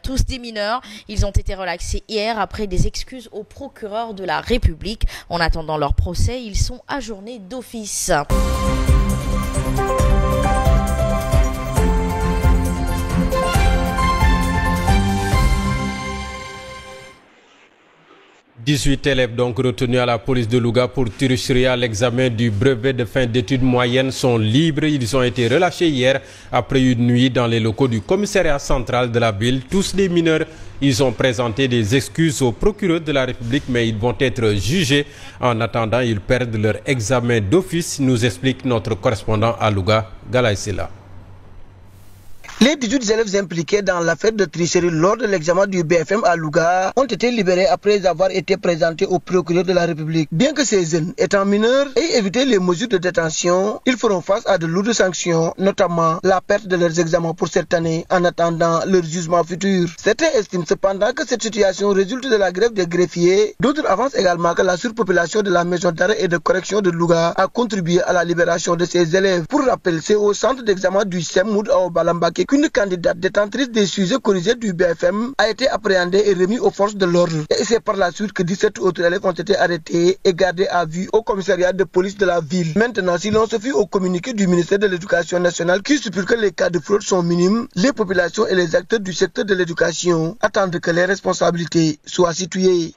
tous des mineurs. Ils ont été relaxés hier après des excuses au procureur de la République. En attendant leur procès, ils sont ajournés d'office. 18 élèves donc retenus à la police de Louga pour tricherie à l'examen du brevet de fin d'études moyennes sont libres. Ils ont été relâchés hier après une nuit dans les locaux du commissariat central de la ville. Tous des mineurs, ils ont présenté des excuses au procureur de la République, mais ils vont être jugés. En attendant, ils perdent leur examen d'office, nous explique notre correspondant à Louga, Galaye Silla. Les 18 élèves impliqués dans l'affaire de tricherie lors de l'examen du BFM à Louga ont été libérés après avoir été présentés au procureur de la République. Bien que ces jeunes, étant mineurs et éviter les mesures de détention, ils feront face à de lourdes sanctions, notamment la perte de leurs examens pour cette année en attendant leur jugement futur. Certains estiment cependant que cette situation résulte de la grève des greffiers. D'autres avancent également que la surpopulation de la maison d'arrêt et de correction de Louga a contribué à la libération de ces élèves. Pour rappel, c'est au centre d'examen du Semoud à Obalambake qu'une candidate détentrice des sujets corrigés du BFM a été appréhendée et remise aux forces de l'ordre. Et c'est par la suite que 17 autres élèves ont été arrêtés et gardés à vue au commissariat de police de la ville. Maintenant, si l'on se fie au communiqué du ministère de l'Éducation nationale qui stipule que les cas de fraude sont minimes, les populations et les acteurs du secteur de l'éducation attendent que les responsabilités soient situées.